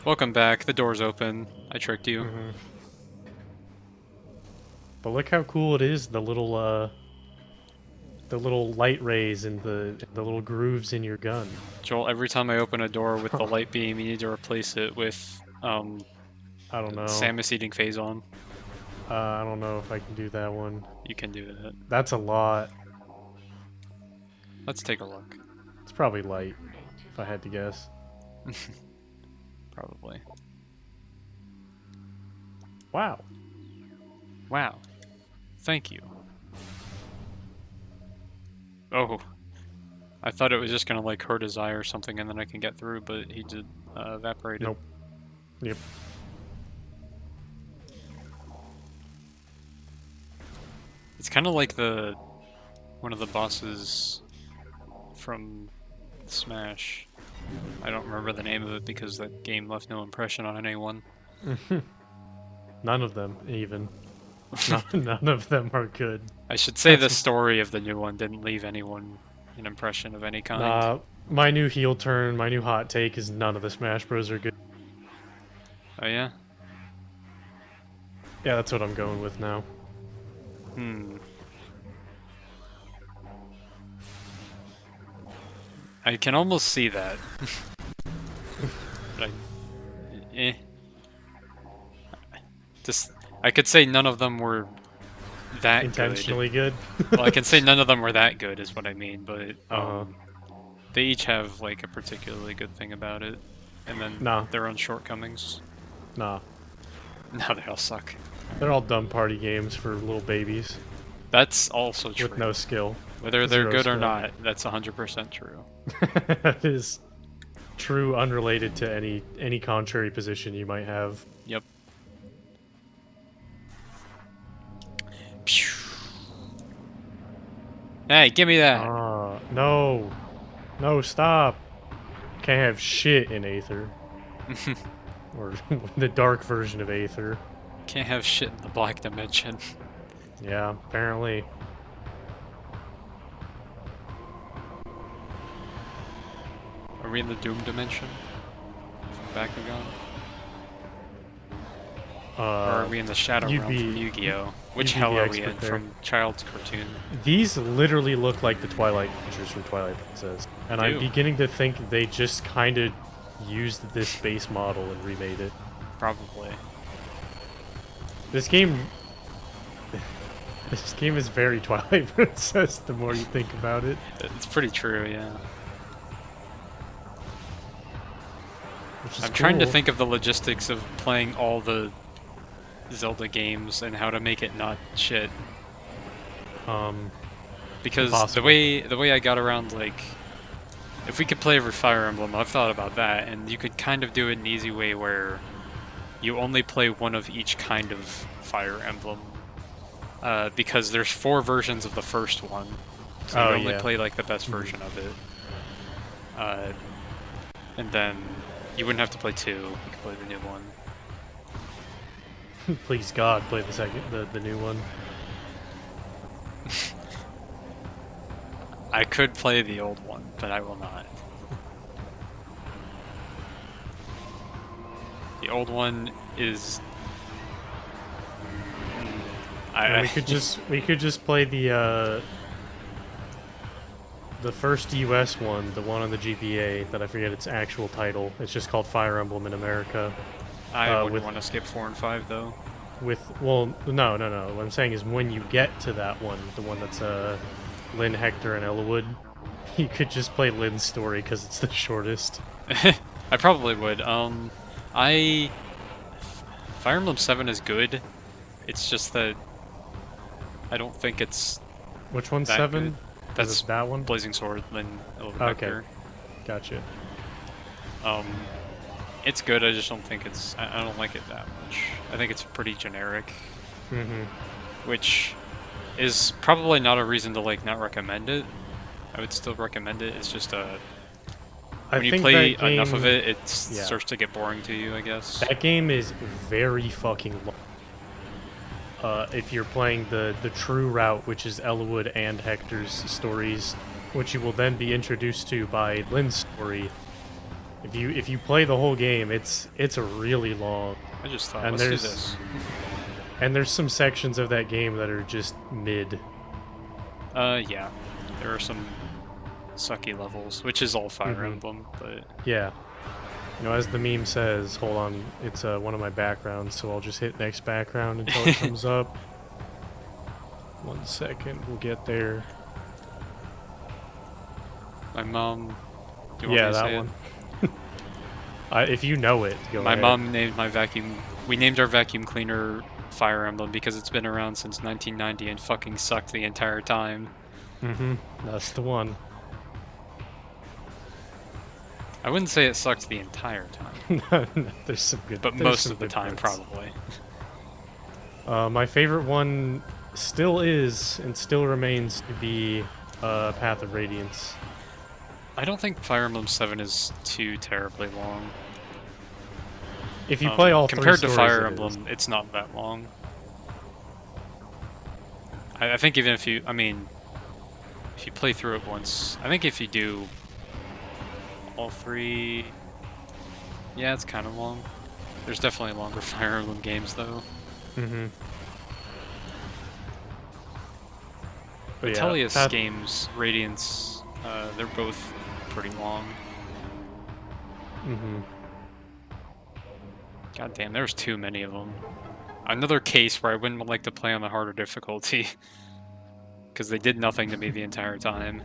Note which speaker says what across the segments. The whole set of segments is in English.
Speaker 1: Welcome back. The door's open. I tricked you.
Speaker 2: But look how cool it is, the little light rays and the little grooves in your gun.
Speaker 1: Joel, every time I open a door with the light beam, you need to replace it with
Speaker 2: I don't know.
Speaker 1: Samus eating Phazon.
Speaker 2: I don't know if I can do that one.
Speaker 1: You can do that.
Speaker 2: That's a lot.
Speaker 1: Let's take a look.
Speaker 2: It's probably light, if I had to guess.
Speaker 1: Probably.
Speaker 2: Wow.
Speaker 1: Wow. Thank you. Oh. I thought it was just gonna like hurt his eye or something and then I can get through, but he did evaporated.
Speaker 2: Nope. Yep.
Speaker 1: It's kind of like one of the bosses from Smash. I don't remember the name of it because that game left no impression on anyone.
Speaker 2: None of them, even. None of them are good.
Speaker 1: I should say the story of the new one didn't leave anyone an impression of any kind.
Speaker 2: My new heel turn, my new hot take is none of the Smash Bros are good.
Speaker 1: Oh yeah?
Speaker 2: Yeah, that's what I'm going with now.
Speaker 1: I can almost see that. But I could say none of them were that
Speaker 2: Intentionally good.
Speaker 1: Well, I can say none of them were that good, is what I mean. But
Speaker 2: Uh-huh.
Speaker 1: they each have like a particularly good thing about it, and then their own shortcomings.
Speaker 2: Nah.
Speaker 1: No, they all suck.
Speaker 2: They're all dumb party games for little babies.
Speaker 1: That's also true.
Speaker 2: With no skill.
Speaker 1: Whether they're good
Speaker 2: skill.
Speaker 1: or not, that's 100% true.
Speaker 2: That is true, unrelated to any contrary position you might have.
Speaker 1: Yep. Hey, give me that!
Speaker 2: No. No, stop. Can't have shit in Aether. Or the dark version of Aether.
Speaker 1: Can't have shit in the black dimension.
Speaker 2: Yeah, apparently.
Speaker 1: Are we in the Doom dimension? From Bakugan? Or are we in the Shadow Realm from Yu-Gi-Oh? Which hell are we in from Child's Cartoon?
Speaker 2: These literally look like the Twilight creatures from Twilight Princess. And I'm beginning to think they just kind of used this base model and remade it.
Speaker 1: Probably.
Speaker 2: This game is very Twilight Princess the more you think about it.
Speaker 1: It's pretty true, yeah. I'm
Speaker 2: Cool.
Speaker 1: trying to think of the logistics of playing all the Zelda games and how to make it not shit. Because
Speaker 2: impossible.
Speaker 1: the way I got around, like, if we could play every Fire Emblem, I've thought about that, and you could kind of do it an easy way where you only play one of each kind of Fire Emblem. Because there's 4 versions of the first one, so you only play like the best version of it. And then you wouldn't have to play 2, you could play the new one.
Speaker 2: Please God, play the new one.
Speaker 1: I could play the old one, but I will not. The old one is.
Speaker 2: We could just play the first US one, the one on the GBA that I forget its actual title. It's just called Fire Emblem in America.
Speaker 1: I wouldn't want to skip 4 and 5 though.
Speaker 2: No. What I'm saying is when you get to that one, the one that's Lynn, Hector, and Ellawood, you could just play Lynn's story because it's the shortest.
Speaker 1: I probably would. Fire Emblem 7 is good. It's just that I don't think it's.
Speaker 2: Which one's 7?
Speaker 1: Good. That's
Speaker 2: that one.
Speaker 1: Blazing Sword, Lynn, Ellawood, Hector.
Speaker 2: Gotcha.
Speaker 1: It's good. I just don't think it's. I don't like it that much. I think it's pretty generic. Which is probably not a reason to like not recommend it. I would still recommend it. It's just when you play enough of it, it starts to get boring to you, I guess.
Speaker 2: That game is very fucking long. If you're playing the true route, which is Ellawood and Hector's stories, which you will then be introduced to by Lynn's story, If you play the whole game, it's really long,
Speaker 1: I just thought,
Speaker 2: and
Speaker 1: let's do this.
Speaker 2: there's some sections of that game that are just mid.
Speaker 1: Yeah. There are some sucky levels, which is all Fire Emblem, but...
Speaker 2: Yeah. You know, as the meme says, hold on, it's one of my backgrounds, so I'll just hit next background until it comes up. 1 second, we'll get there.
Speaker 1: My mom... Do you
Speaker 2: Yeah,
Speaker 1: want me to
Speaker 2: that
Speaker 1: say
Speaker 2: one.
Speaker 1: it?
Speaker 2: If you know it, go
Speaker 1: My
Speaker 2: ahead.
Speaker 1: mom named my vacuum... We named our vacuum cleaner Fire Emblem because it's been around since 1990 and fucking sucked the entire time.
Speaker 2: That's the one.
Speaker 1: I wouldn't say it sucked the entire time.
Speaker 2: There's some good,
Speaker 1: but most of the time,
Speaker 2: parts.
Speaker 1: probably.
Speaker 2: My favorite one still is, and still remains to be, Path of Radiance.
Speaker 1: I don't think Fire Emblem 7 is too terribly long.
Speaker 2: If you play all
Speaker 1: compared
Speaker 2: three
Speaker 1: to
Speaker 2: stories,
Speaker 1: Fire Emblem, it's not that long. I think even if you, if you play through it once, I think if you do all 3, yeah, it's kind of long. There's definitely longer Fire Emblem games though. But Tellius games, Radiance, they're both pretty long. God damn, there's too many of them. Another case where I wouldn't like to play on the harder difficulty. Because they did nothing to me the entire time.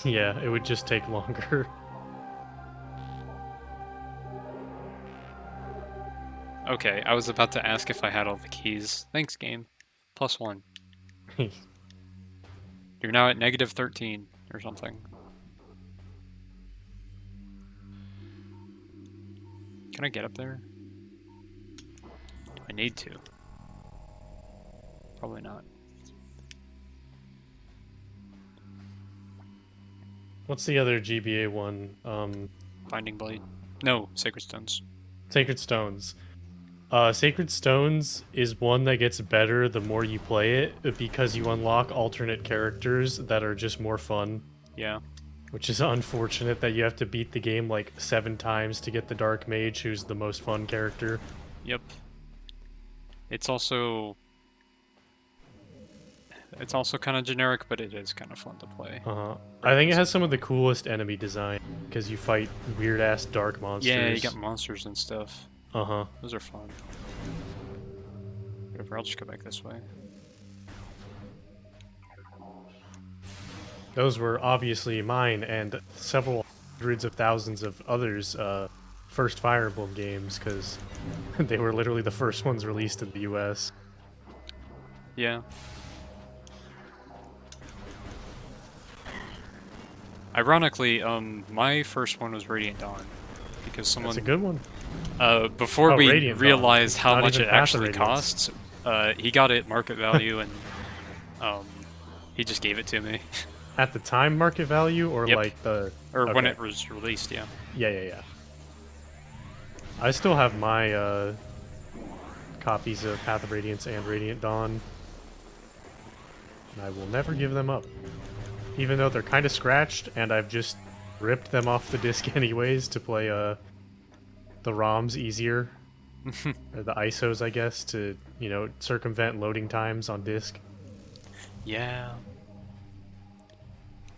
Speaker 2: Yeah, it would just take longer.
Speaker 1: Okay, I was about to ask if I had all the keys. Thanks, game. +1. You're now at -13 or something. Can I get up there? I need to. Probably not.
Speaker 2: What's the other GBA one?
Speaker 1: Binding Blade. No, Sacred Stones.
Speaker 2: Sacred Stones. Sacred Stones is one that gets better the more you play it, because you unlock alternate characters that are just more fun.
Speaker 1: Yeah.
Speaker 2: Which is unfortunate that you have to beat the game like 7 times to get the Dark Mage, who's the most fun character.
Speaker 1: Yep. It's also kind of generic, but it is kind of fun to play.
Speaker 2: I think it has some of the coolest enemy design, because you fight weird-ass dark monsters.
Speaker 1: Yeah, you got monsters and stuff. Those are fun. Whatever, I'll just go back this way.
Speaker 2: Those were obviously mine and several hundreds of thousands of others' first Fire Emblem games, because they were literally the first ones released in the US.
Speaker 1: Yeah. Ironically, my first one was Radiant Dawn, because someone...
Speaker 2: That's a good one.
Speaker 1: Before we
Speaker 2: Radiant
Speaker 1: realized
Speaker 2: Dawn.
Speaker 1: how
Speaker 2: Not
Speaker 1: much
Speaker 2: even
Speaker 1: it
Speaker 2: Path of
Speaker 1: actually
Speaker 2: Radiance.
Speaker 1: costs, he got it market value, and he just gave it to me.
Speaker 2: At the time market value, or
Speaker 1: Yep.
Speaker 2: like the...
Speaker 1: Or when
Speaker 2: Okay.
Speaker 1: it was released, yeah.
Speaker 2: Yeah. I still have my copies of Path of Radiance and Radiant Dawn. And I will never give them up. Even though they're kind of scratched, and I've just ripped them off the disc anyways to play the ROMs easier. Or the ISOs, I guess, to, you know, circumvent loading times on disc.
Speaker 1: Yeah.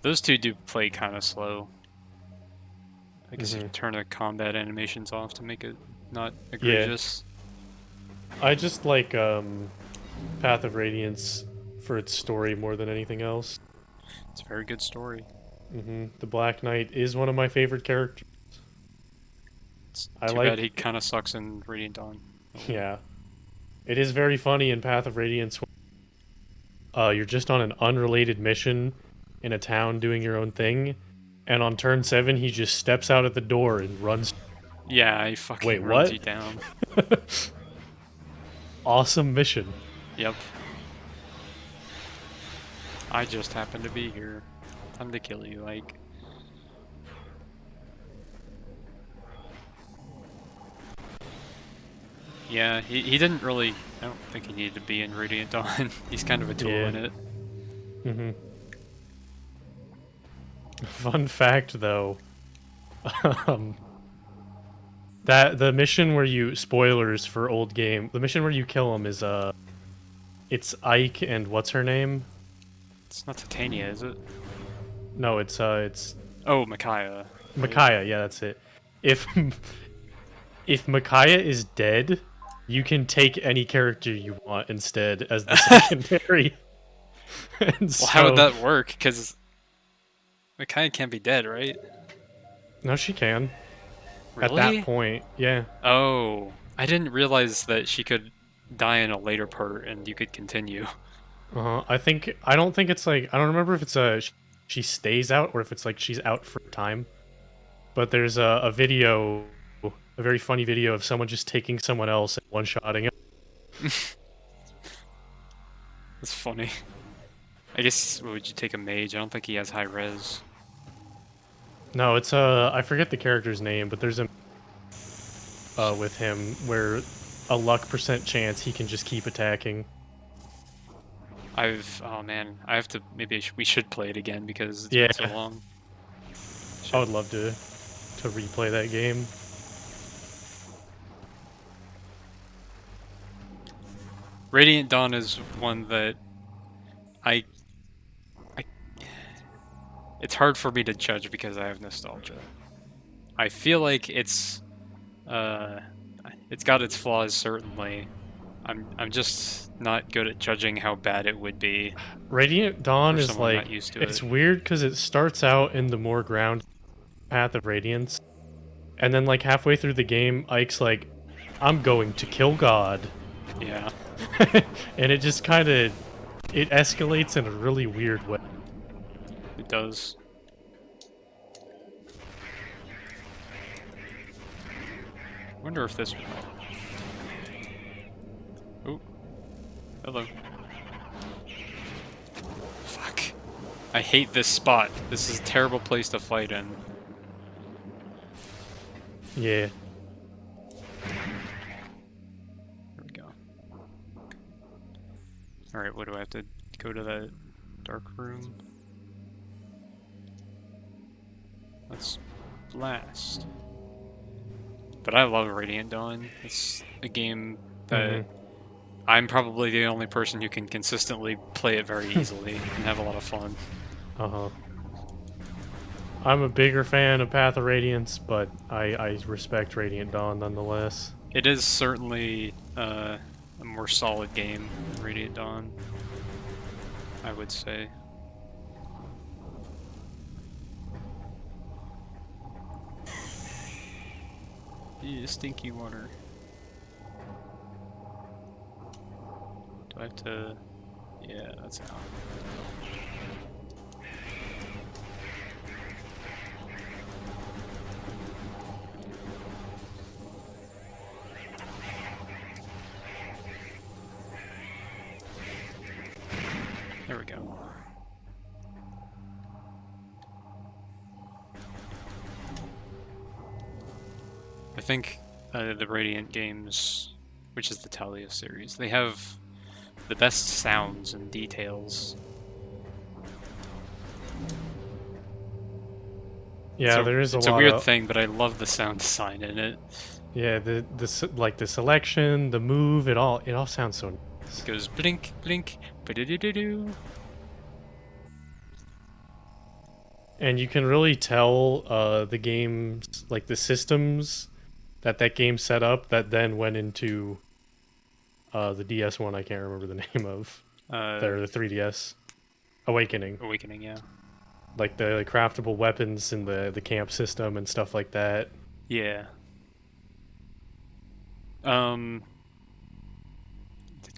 Speaker 1: Those two do play kind of slow. I guess you can turn the combat animations off to make it not egregious.
Speaker 2: I just like Path of Radiance for its story more than anything else.
Speaker 1: It's a very good story.
Speaker 2: The Black Knight is one of my favorite characters.
Speaker 1: It's too bad he kind of sucks in Radiant Dawn.
Speaker 2: Yeah. It is very funny in Path of Radiance. You're just on an unrelated mission in a town doing your own thing, and on turn 7 he just steps out at the door and runs.
Speaker 1: Yeah, he fucking
Speaker 2: Wait,
Speaker 1: runs
Speaker 2: what?
Speaker 1: you down.
Speaker 2: Awesome mission.
Speaker 1: Yep. I just happened to be here. Time to kill you, Ike. Yeah, he didn't really... I don't think he needed to be in Radiant Dawn. He's kind of a tool in it.
Speaker 2: Fun fact, though. That the mission where you spoilers for old game. The mission where you kill him is it's Ike and what's her name?
Speaker 1: It's not Titania, is it?
Speaker 2: No, it's
Speaker 1: Oh, Micaiah, right?
Speaker 2: Micaiah. Yeah, that's it. If if Micaiah is dead, you can take any character you want instead as the secondary. And
Speaker 1: Well, how would
Speaker 2: so
Speaker 1: that work? Because Micaiah can't be dead, right?
Speaker 2: no, she can at that
Speaker 1: Really?
Speaker 2: point. Yeah.
Speaker 1: Oh, I didn't realize that she could die in a later part and you could continue.
Speaker 2: I don't think it's like I don't remember if it's she stays out or if it's like she's out for time. But there's a video, a very funny video of someone just taking someone else and one-shotting him.
Speaker 1: That's funny. I guess, would you take a mage? I don't think he has high res.
Speaker 2: No, it's I forget the character's name, but there's a with him where a luck percent chance he can just keep attacking.
Speaker 1: Oh man, I have to, maybe we should play it again because it's
Speaker 2: Yeah,
Speaker 1: been so long.
Speaker 2: I would love to replay that game.
Speaker 1: Radiant Dawn is one that I, I, it's hard for me to judge because I have nostalgia. I feel like uh, it's got its flaws certainly. I'm just not good at judging how bad it would be
Speaker 2: Radiant Dawn
Speaker 1: for
Speaker 2: is
Speaker 1: someone
Speaker 2: like
Speaker 1: not used to
Speaker 2: it's
Speaker 1: it.
Speaker 2: weird because it starts out in the more ground path of Radiance, and then like halfway through the game, Ike's like, "I'm going to kill God."
Speaker 1: Yeah,
Speaker 2: And it just kind of it escalates in a really weird way.
Speaker 1: it does. I wonder if this. Oh, hello. Fuck. I hate this spot. This is a terrible place to fight in.
Speaker 2: Yeah.
Speaker 1: There we go. Alright, what do I have to go to that dark room? Let's blast. But I love Radiant Dawn. It's a game that I'm probably the only person who can consistently play it very easily and have a lot of fun.
Speaker 2: Uh-huh. I'm a bigger fan of Path of Radiance, but I respect Radiant Dawn nonetheless.
Speaker 1: It is certainly a more solid game than Radiant Dawn, I would say. Ew, stinky water. Do I have to... Yeah, that's out. There we go. I think the Radiant games, which is the Talia series, they have the best sounds and details.
Speaker 2: Yeah, there is
Speaker 1: It's
Speaker 2: a
Speaker 1: a
Speaker 2: lot
Speaker 1: weird
Speaker 2: of
Speaker 1: thing, but I love the sound design in it.
Speaker 2: yeah, like the selection, the move, it all sounds so nice.
Speaker 1: It goes blink, blink, ba-do-do-do-do.
Speaker 2: And you can really tell the games, like the systems that game set up that then went into the DS one I can't remember the name of. The 3DS. Awakening.
Speaker 1: Awakening, yeah.
Speaker 2: Like the craftable weapons and the camp system and stuff like that.
Speaker 1: Yeah. Did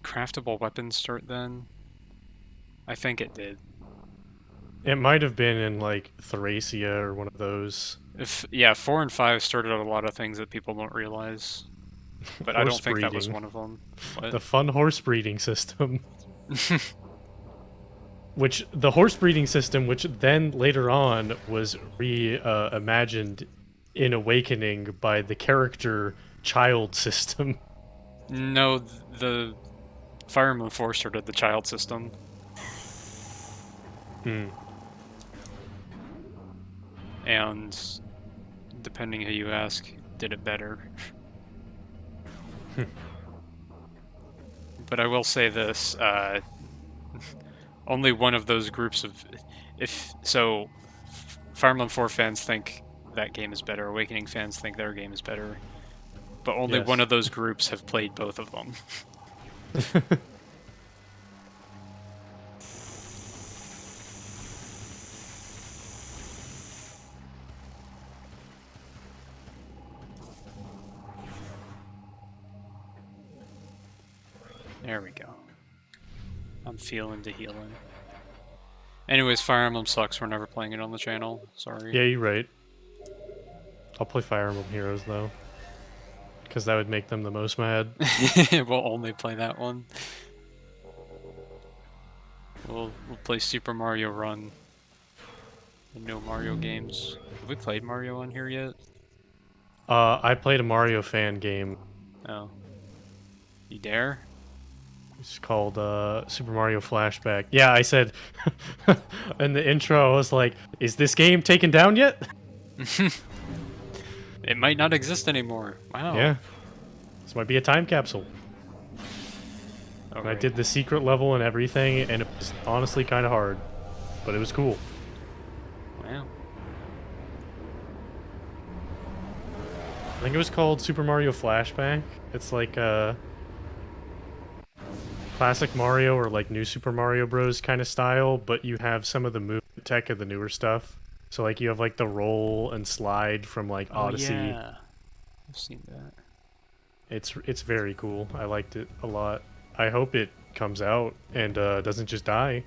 Speaker 1: craftable weapons start then? I think it did.
Speaker 2: It might have been in like Thracia or one of those.
Speaker 1: Yeah, 4 and 5 started out a lot of things that people don't realize. But I
Speaker 2: Horse
Speaker 1: don't think that was
Speaker 2: breeding.
Speaker 1: one of them. What?
Speaker 2: The fun horse breeding system. Which the horse breeding system, which then later on was reimagined in Awakening by the character child system.
Speaker 1: No, the Fire Emblem 4 started the child system. And depending who you ask, did it better. But I will say this, only one of those groups of... Fire Emblem 4 fans think that game is better, Awakening fans think their game is better, but only one
Speaker 2: Yes.
Speaker 1: of those groups have played both of them. There we go. I'm feeling the healing. Anyways, Fire Emblem sucks. We're never playing it on the channel. Sorry.
Speaker 2: Yeah, you're right. I'll play Fire Emblem Heroes though, because that would make them the most mad.
Speaker 1: We'll only play that one. We'll play Super Mario Run. And no Mario games. Have we played Mario on here yet?
Speaker 2: I played a Mario fan game.
Speaker 1: Oh. You dare?
Speaker 2: It's called Super Mario Flashback. Yeah, I said in the intro, I was like, "Is this game taken down yet?"
Speaker 1: It might not exist anymore. Wow.
Speaker 2: Yeah, this might be a time capsule. And I did the secret level and everything, and it was honestly kind of hard, but it was cool.
Speaker 1: Wow.
Speaker 2: I think it was called Super Mario Flashback. It's like classic Mario or like new Super Mario Bros. Kind of style, but you have some of the move tech of the newer stuff. So like you have like the roll and slide from like Odyssey.
Speaker 1: Yeah. I've seen that.
Speaker 2: It's very cool. I liked it a lot. I hope it comes out and doesn't just die.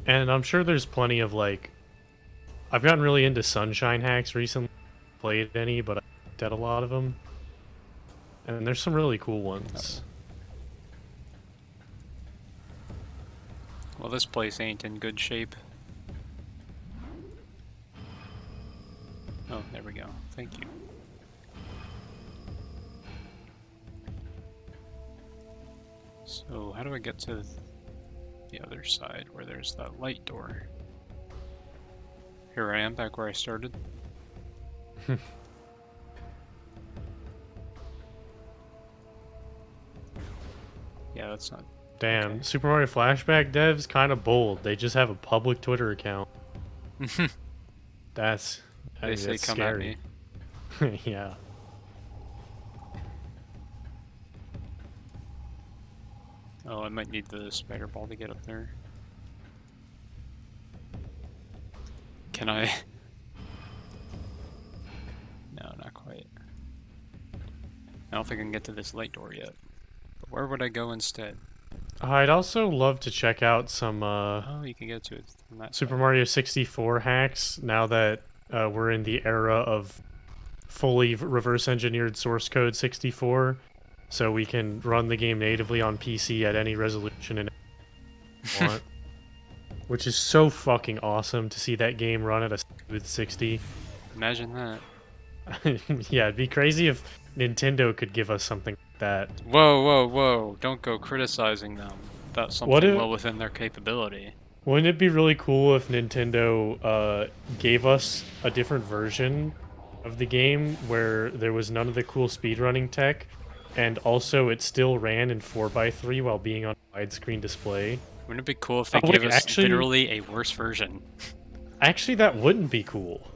Speaker 2: And I'm sure there's plenty of like... I've gotten really into sunshine hacks recently. Played any, but I looked at a lot of them. And there's some really cool ones.
Speaker 1: Well, this place ain't in good shape. Oh, there we go. Thank you. So, how do I get to the other side where there's that light door? Here I am, back where I started. Yeah, that's not...
Speaker 2: Damn,
Speaker 1: okay.
Speaker 2: Super Mario Flashback devs kind of bold. They just have a public Twitter account. That's
Speaker 1: They say
Speaker 2: that's
Speaker 1: come
Speaker 2: scary.
Speaker 1: at me.
Speaker 2: Yeah.
Speaker 1: Oh, I might need the spider ball to get up there. Can I? No, not quite. I don't think I can get to this light door yet. But where would I go instead?
Speaker 2: I'd also love to check out some
Speaker 1: Oh, you can get to it from that
Speaker 2: Super
Speaker 1: side.
Speaker 2: Mario 64 hacks now that we're in the era of fully reverse engineered source code 64. So we can run the game natively on PC at any resolution and want. Which is so fucking awesome to see that game run at a smooth 60.
Speaker 1: Imagine that.
Speaker 2: Yeah, it'd be crazy if Nintendo could give us something like that.
Speaker 1: Whoa, whoa, whoa. Don't go criticizing them. That's
Speaker 2: What
Speaker 1: something
Speaker 2: if,
Speaker 1: well within their capability.
Speaker 2: wouldn't it be really cool if Nintendo gave us a different version of the game where there was none of the cool speedrunning tech, and also it still ran in 4:3 while being on a widescreen display?
Speaker 1: Wouldn't it be cool if they
Speaker 2: Oh, wait,
Speaker 1: gave us
Speaker 2: actually-
Speaker 1: literally a worse version?
Speaker 2: Actually, that wouldn't be cool.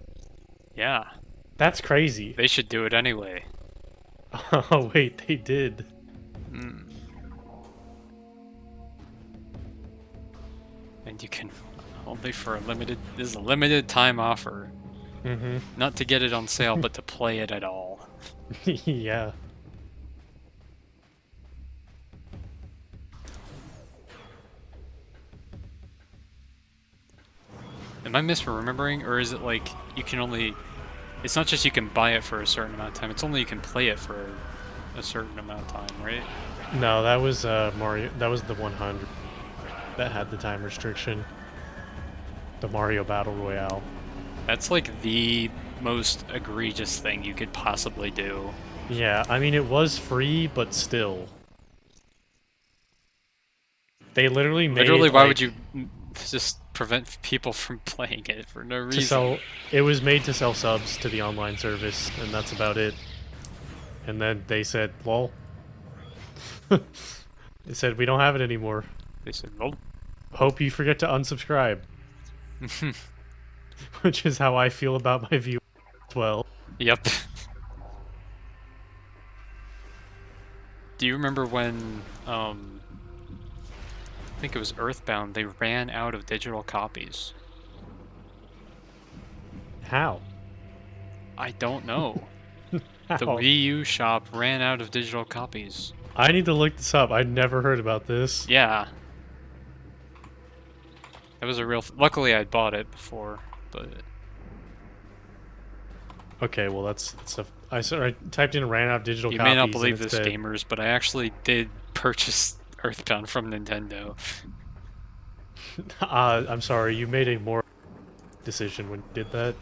Speaker 1: Yeah,
Speaker 2: That's crazy.
Speaker 1: they should do it anyway.
Speaker 2: Oh, wait, they did.
Speaker 1: Mm. And you can only for a limited... This is a limited time offer.
Speaker 2: Mm-hmm.
Speaker 1: Not to get it on sale, but to play it at all.
Speaker 2: Yeah.
Speaker 1: Am I misremembering, or is it like you can only... It's not just you can buy it for a certain amount of time, it's only you can play it for a certain amount of time, right?
Speaker 2: No, that was Mario. That was the 100 that had the time restriction. The Mario Battle Royale.
Speaker 1: That's like the most egregious thing you could possibly do.
Speaker 2: Yeah, I mean it was free, but still. They literally made
Speaker 1: Literally, why
Speaker 2: like,
Speaker 1: would you just prevent people from playing it for no
Speaker 2: To
Speaker 1: reason.
Speaker 2: sell, it was made to sell subs to the online service, and that's about it. And then they said, "Lol." They said we don't have it anymore.
Speaker 1: They said, nope.
Speaker 2: Hope you forget to unsubscribe. Which is how I feel about my viewers as well.
Speaker 1: Yep. Do you remember when, I think it was Earthbound, they ran out of digital copies?
Speaker 2: How?
Speaker 1: I don't know.
Speaker 2: How?
Speaker 1: The Wii U shop ran out of digital copies.
Speaker 2: I need to look this up. I'd never heard about this.
Speaker 1: Yeah. That was a real... Luckily, I'd bought it before, but...
Speaker 2: Okay, well that's I typed in ran out of digital
Speaker 1: You
Speaker 2: copies.
Speaker 1: may not believe
Speaker 2: and it
Speaker 1: this,
Speaker 2: said,
Speaker 1: gamers, but I actually did purchase Earthbound from Nintendo.
Speaker 2: I'm sorry, you made a more decision when you did that.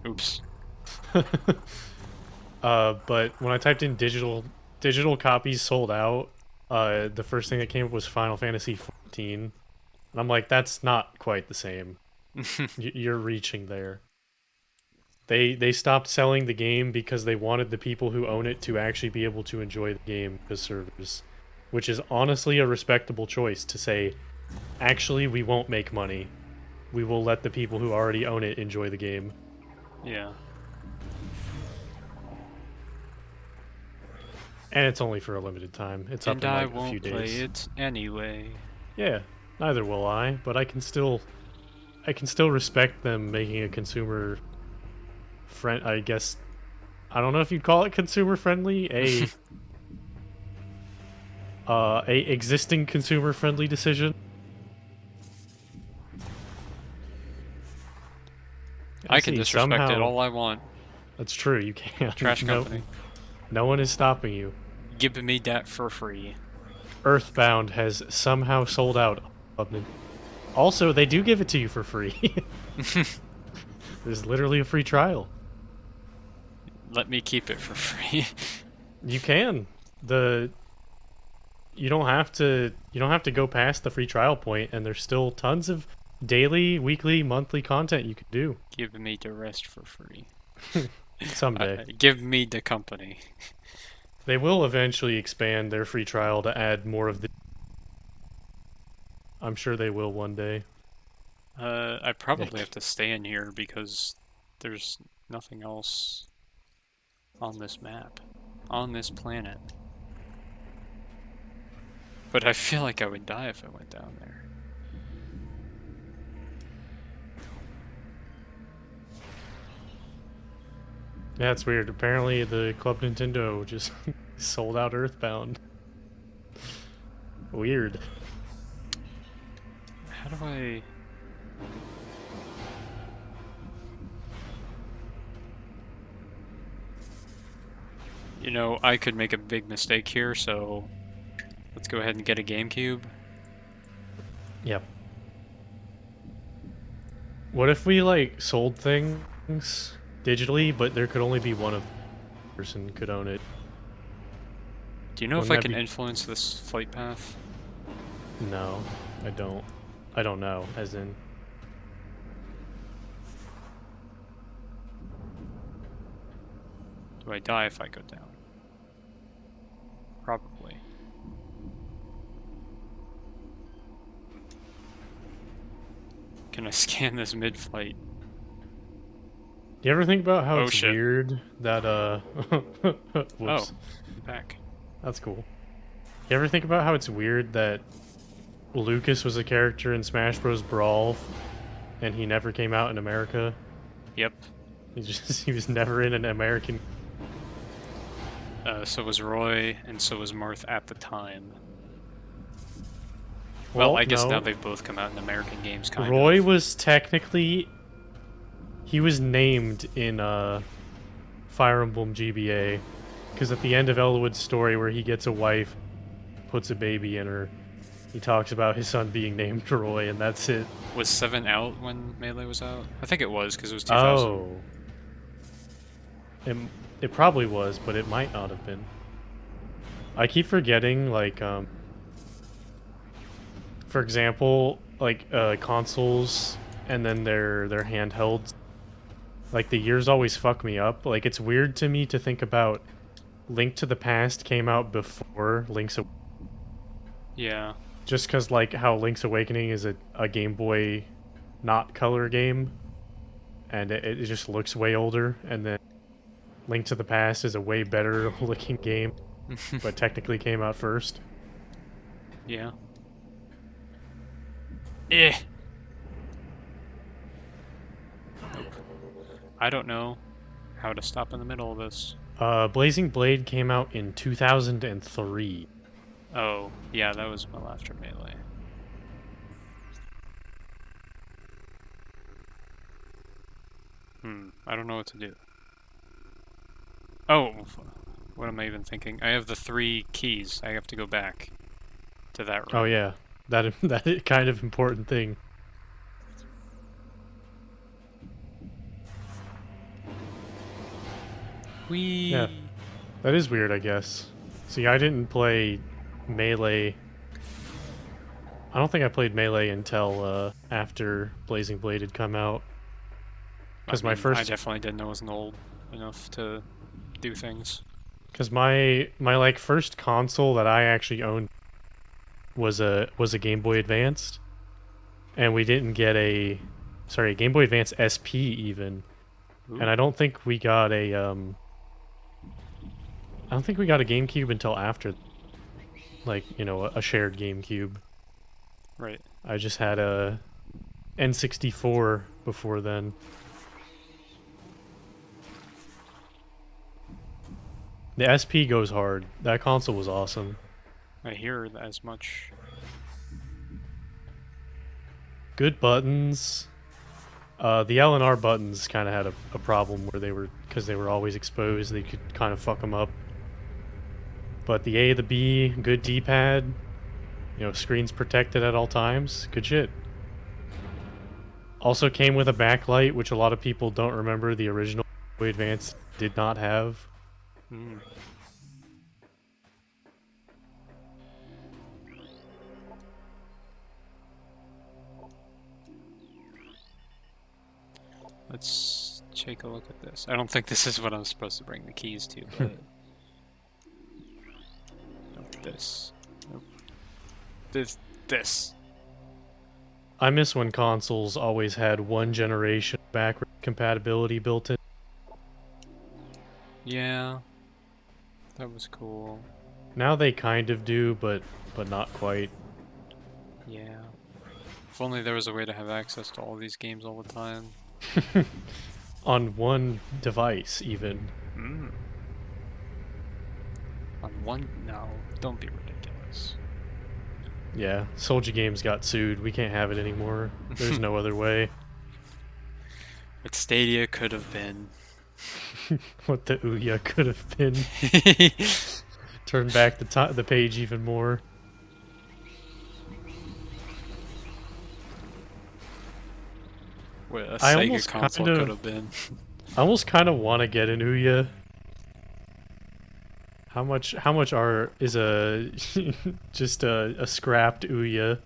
Speaker 1: Oops.
Speaker 2: But when I typed in digital copies sold out, the first thing that came up was Final Fantasy 14. And I'm like, that's not quite the same. You're reaching there. They stopped selling the game because they wanted the people who own it to actually be able to enjoy the game as servers, which is honestly a respectable choice to say, actually, we won't make money. We will let the people who already own it enjoy the game.
Speaker 1: Yeah.
Speaker 2: And it's only for a limited time. It's up
Speaker 1: And
Speaker 2: in
Speaker 1: I
Speaker 2: like a few
Speaker 1: won't play
Speaker 2: days.
Speaker 1: it anyway.
Speaker 2: Yeah, neither will I, but I can still respect them making a consumer friend, I guess. I don't know if you'd call it consumer friendly, a existing consumer friendly decision.
Speaker 1: I can
Speaker 2: see,
Speaker 1: disrespect it
Speaker 2: somehow-
Speaker 1: all I want.
Speaker 2: That's true, you can.
Speaker 1: Trash company.
Speaker 2: No one is stopping you.
Speaker 1: Give me that for free.
Speaker 2: Earthbound has somehow sold out. Also, they do give it to you for free. There's literally a free trial.
Speaker 1: Let me keep it for free.
Speaker 2: You can. You don't have to go past the free trial point, and there's still tons of daily, weekly, monthly content you can do.
Speaker 1: Give me the rest for free.
Speaker 2: Someday.
Speaker 1: Give me the company.
Speaker 2: They will eventually expand their free trial to add more of the... I'm sure they will one day.
Speaker 1: I probably have to stay in here because there's nothing else on this map, on this planet. But I feel like I would die if I went down there.
Speaker 2: Yeah, it's weird. Apparently the Club Nintendo just sold out Earthbound. Weird.
Speaker 1: How do I... You know, I could make a big mistake here, so let's go ahead and get a GameCube.
Speaker 2: Yep. What if we, like, sold things digitally, but there could only be one of the person could own it?
Speaker 1: Do you know if
Speaker 2: Wouldn't
Speaker 1: I
Speaker 2: that
Speaker 1: can
Speaker 2: be-
Speaker 1: influence this flight path?
Speaker 2: No, I don't. I don't know, as in...
Speaker 1: Do I die if I go down? Probably. Can I scan this mid-flight?
Speaker 2: Do you ever think about how
Speaker 1: Oh,
Speaker 2: it's
Speaker 1: shit.
Speaker 2: weird that, whoops.
Speaker 1: Oh, I'm back.
Speaker 2: That's cool. You ever think about how it's weird that Lucas was a character in Smash Bros. Brawl, and he never came out in America?
Speaker 1: Yep.
Speaker 2: He was never in an American...
Speaker 1: So was Roy, and so was Marth at the time. Well, I guess
Speaker 2: no.
Speaker 1: now they've both come out in American games, kind
Speaker 2: Roy
Speaker 1: of.
Speaker 2: was technically... He was named in Fire Emblem GBA, because at the end of Elwood's story where he gets a wife, puts a baby in her, he talks about his son being named Roy, and that's it.
Speaker 1: Was 7 out when Melee was out? I think it was, because it was 2000.
Speaker 2: Oh. It probably was, but it might not have been. I keep forgetting, like, for example, like consoles and then their handhelds. Like the years always fuck me up. Like it's weird to me to think about Link to the Past came out before
Speaker 1: Yeah.
Speaker 2: just because like how Link's Awakening is a Game Boy not color game and it just looks way older, and then Link to the Past is a way better looking game but technically came out first.
Speaker 1: Yeah. Eh. Nope. I don't know how to stop in the middle of this.
Speaker 2: Blazing Blade came out in 2003.
Speaker 1: Oh, yeah, that was well after Melee. I don't know what to do. Oh, what am I even thinking? I have the 3 keys. I have to go back to that
Speaker 2: Oh
Speaker 1: room.
Speaker 2: yeah, that is kind of important thing. Yeah,
Speaker 1: Whee!
Speaker 2: that is weird, I guess. See, I didn't play Melee. I don't think I played Melee until after Blazing Blade had come out.
Speaker 1: I
Speaker 2: Because my
Speaker 1: mean, I
Speaker 2: first,
Speaker 1: definitely didn't know it wasn't old enough to do things.
Speaker 2: because my like first console that I actually owned was a Game Boy Advanced, and we didn't get a Game Boy Advance SP even, and
Speaker 1: Ooh,
Speaker 2: I don't think we got a GameCube until after, like, a shared GameCube.
Speaker 1: right.
Speaker 2: I just had a N64 before then. The SP goes hard. That console was awesome.
Speaker 1: I hear as much.
Speaker 2: Good buttons. The L and R buttons kind of had a problem where because they were always exposed, they could kind of fuck them up. But the A, the B, good D-pad. Screen's protected at all times. Good shit. Also came with a backlight, which a lot of people don't remember the original Boy Advance did not have.
Speaker 1: Mm. Let's take a look at this. I don't think this is what I'm supposed to bring the keys to, but... Nope, this. Nope. This.
Speaker 2: I miss when consoles always had one generation backward compatibility built in.
Speaker 1: Yeah. That was cool.
Speaker 2: Now they kind of do, but not quite.
Speaker 1: Yeah. If only there was a way to have access to all these games all the time.
Speaker 2: On one device, even.
Speaker 1: Mm. On one? No, don't be ridiculous.
Speaker 2: Yeah, Soldier Games got sued. We can't have it anymore. There's no other way.
Speaker 1: What Stadia could have been.
Speaker 2: What the Ouya could have been. Turn back the page even more.
Speaker 1: What a
Speaker 2: I
Speaker 1: Sega
Speaker 2: almost
Speaker 1: console
Speaker 2: kind
Speaker 1: could
Speaker 2: of,
Speaker 1: have been.
Speaker 2: I almost kind of want to get an Ouya. How much is a just a scrapped Ouya?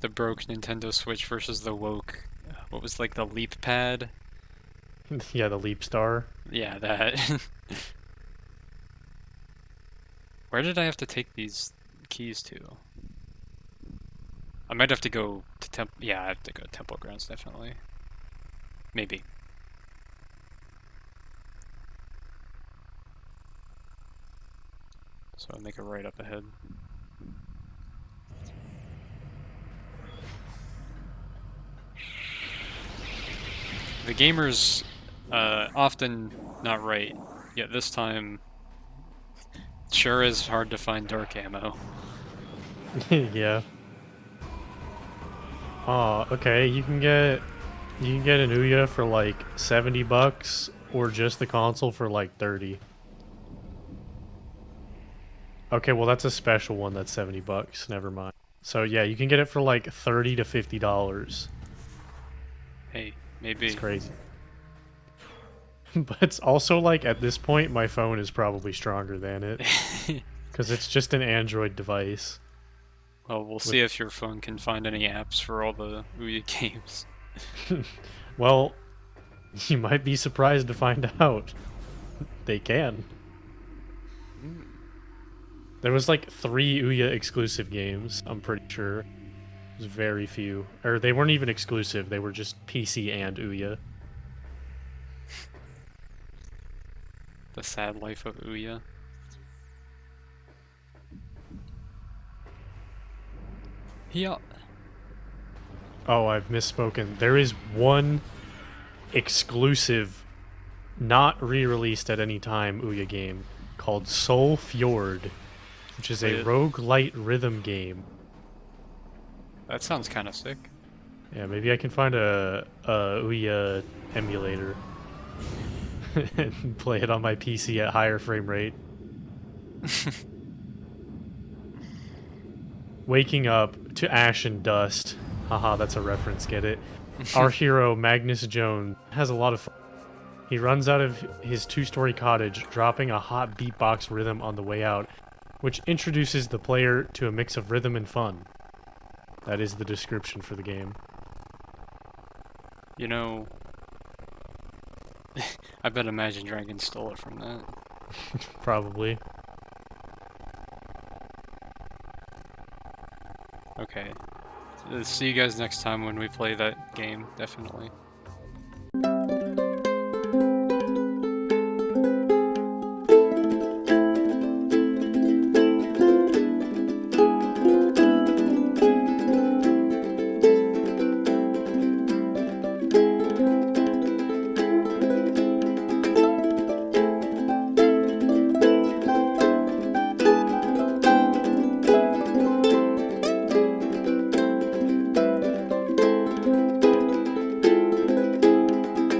Speaker 1: The broke Nintendo Switch versus the woke. What was like the Leap Pad?
Speaker 2: Yeah, the Leap Star.
Speaker 1: Yeah, that. Where did I have to take these keys to? I might have to go to Yeah, I have to go to Temple Grounds, definitely. Maybe. So I'll make it right up ahead. The gamer's often not right, yet this time sure is hard to find dark ammo.
Speaker 2: Yeah. Oh, okay. You can get an Ouya for like $70, or just the console for like 30. Okay, well that's a special one that's $70. Never mind. So yeah, you can get it for like $30 to $50.
Speaker 1: Hey,
Speaker 2: It's
Speaker 1: maybe.
Speaker 2: crazy. But it's also like at this point my phone is probably stronger than it because it's just an Android device.
Speaker 1: Well, we'll
Speaker 2: With
Speaker 1: see if your phone can find any apps for all the Ouya games.
Speaker 2: well, you might be surprised to find out they can.
Speaker 1: Hmm.
Speaker 2: There was like 3 Ouya exclusive games, I'm pretty sure. There's very few. Or they weren't even exclusive, they were just PC and Ouya.
Speaker 1: The sad life of Ouya. Yeah.
Speaker 2: Oh, I've misspoken. There is one exclusive, not re-released at any time Ouya game called Soul Fjord, which is a
Speaker 1: Wait,
Speaker 2: roguelite rhythm game.
Speaker 1: that sounds kind of sick.
Speaker 2: Yeah, maybe I can find a Ouya emulator and play it on my PC at higher frame rate. Waking up to ash and dust. Haha, that's a reference, get it? Our hero, Magnus Jones, has a lot of fun. He runs out of his 2-story cottage, dropping a hot beatbox rhythm on the way out, which introduces the player to a mix of rhythm and fun. That is the description for the game.
Speaker 1: You know, I bet Imagine Dragons stole it from that.
Speaker 2: Probably.
Speaker 1: Okay. See you guys next time when we play that game, definitely.